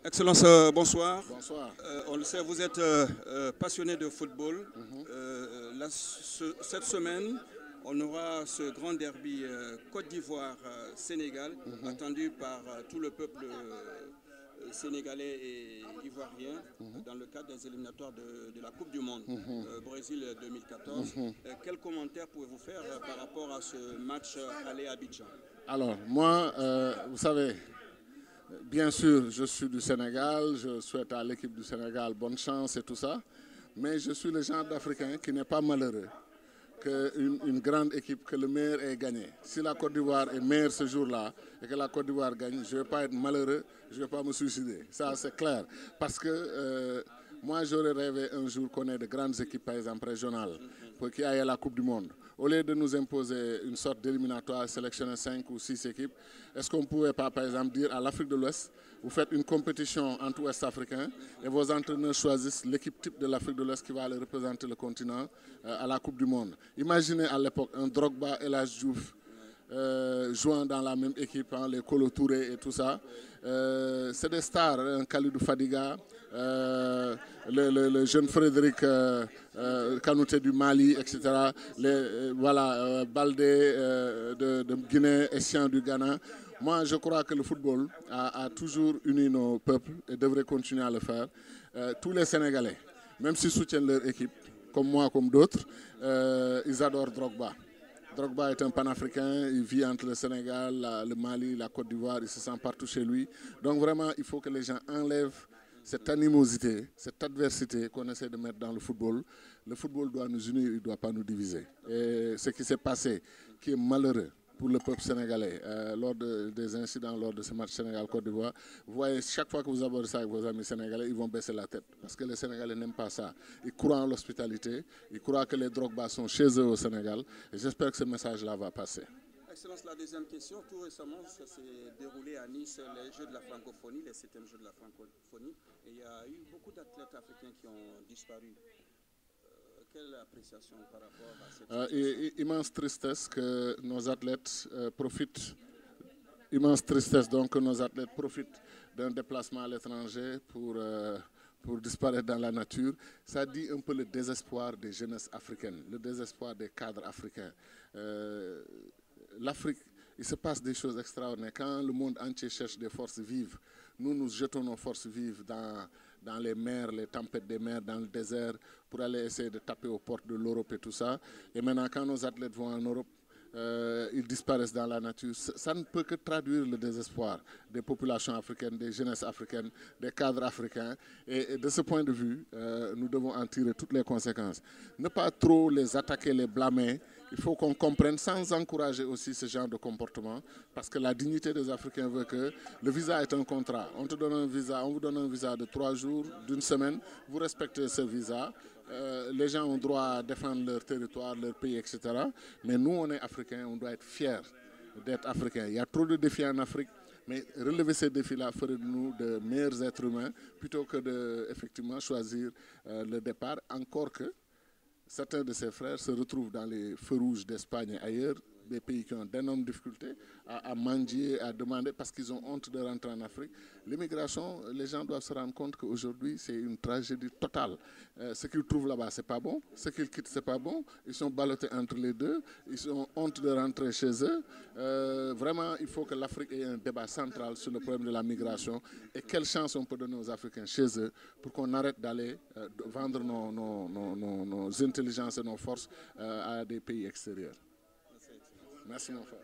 Excellence, bonsoir. Bonsoir. On le sait, vous êtes passionné de football. Cette semaine, on aura ce grand derby Côte d'Ivoire-Sénégal, attendu par tout le peuple sénégalais et ivoirien dans le cadre des éliminatoires de la Coupe du Monde, Brésil 2014. Quels commentaires pouvez-vous faire par rapport à ce match aller à Abidjan? Alors, moi, vous savez, bien sûr, je suis du Sénégal, je souhaite à l'équipe du Sénégal bonne chance et tout ça, mais je suis le genre d'Africain qui n'est pas malheureux qu'une grande équipe, que le meilleur ait gagné. Si la Côte d'Ivoire est meilleure ce jour-là et que la Côte d'Ivoire gagne, je ne vais pas être malheureux, je ne vais pas me suicider. Ça, c'est clair. Parce que moi, j'aurais rêvé un jour qu'on ait de grandes équipes, par exemple régionales, pour qu'il y ait la Coupe du Monde. Au lieu de nous imposer une sorte d'éliminatoire, sélectionner 5 ou 6 équipes, est-ce qu'on ne pouvait pas, par exemple, dire à l'Afrique de l'Ouest, vous faites une compétition entre Ouest africains et vos entraîneurs choisissent l'équipe type de l'Afrique de l'Ouest qui va aller représenter le continent à la Coupe du Monde. Imaginez à l'époque un Drogba et Hadji Diouf jouant dans la même équipe, hein, les Kolo Touré et tout ça. C'est des stars, hein, Khalidou Fadiga, le jeune Frédéric Kanouté du Mali, etc. Voilà, Baldé de Guinée, Essien du Ghana. Moi, je crois que le football a toujours uni nos peuples et devrait continuer à le faire. Tous les Sénégalais, même s'ils soutiennent leur équipe, comme moi, comme d'autres, ils adorent Drogba. Drogba est un panafricain, il vit entre le Sénégal, le Mali, la Côte d'Ivoire, il se sent partout chez lui. Donc vraiment, il faut que les gens enlèvent cette animosité, cette adversité qu'on essaie de mettre dans le football. Le football doit nous unir, il ne doit pas nous diviser. Et ce qui s'est passé, qui est malheureux pour le peuple sénégalais, lors des incidents, lors de ce match Sénégal-Côte d'Ivoire, vous voyez, chaque fois que vous abordez ça avec vos amis sénégalais, ils vont baisser la tête. Parce que les Sénégalais n'aiment pas ça. Ils croient en l'hospitalité, ils croient que les Drogba sont chez eux au Sénégal. Et j'espère que ce message-là va passer. Excellence, la deuxième question. Tout récemment, ça s'est déroulé à Nice, les Jeux de la francophonie, les 7e Jeux de la francophonie. Et il y a eu beaucoup d'athlètes africains qui ont disparu. Quelle appréciation par rapport à cette situation? Immense tristesse que nos athlètes profitent. Immense tristesse donc que nos athlètes profitent d'un déplacement à l'étranger pour disparaître dans la nature. Ça dit un peu le désespoir des jeunesses africaines, le désespoir des cadres africains. L'Afrique, il se passe des choses extraordinaires. Quand le monde entier cherche des forces vives, nous nous jetons nos forces vives dans les mers, les tempêtes des mers, dans le désert, pour aller essayer de taper aux portes de l'Europe et tout ça. Et maintenant, quand nos athlètes vont en Europe, ils disparaissent dans la nature. Ça ne peut que traduire le désespoir des populations africaines, des jeunesses africaines, des cadres africains. Et de ce point de vue, nous devons en tirer toutes les conséquences. Ne pas trop les attaquer, les blâmer. Il faut qu'on comprenne sans encourager aussi ce genre de comportement, parce que la dignité des Africains veut que le visa est un contrat. On te donne un visa, on vous donne un visa de 3 jours, d'une semaine, vous respectez ce visa. Les gens ont droit à défendre leur territoire, leur pays, etc. Mais nous, on est Africains, on doit être fiers d'être Africains. Il y a trop de défis en Afrique, mais relever ces défis-là ferait de nous de meilleurs êtres humains, plutôt que de effectivement choisir le départ, encore que certains de ses frères se retrouvent dans les feux rouges d'Espagne et ailleurs, des pays qui ont d'énormes difficultés à mendier, à demander, parce qu'ils ont honte de rentrer en Afrique. L'immigration, les gens doivent se rendre compte qu'aujourd'hui, c'est une tragédie totale. Ce qu'ils trouvent là-bas, c'est pas bon. Ce qu'ils quittent, c'est pas bon. Ils sont ballottés entre les deux. Ils ont honte de rentrer chez eux. Vraiment, il faut que l'Afrique ait un débat central sur le problème de la migration et quelle chance on peut donner aux Africains chez eux pour qu'on arrête d'aller vendre nos intelligences et nos forces à des pays extérieurs. Merci mon frère.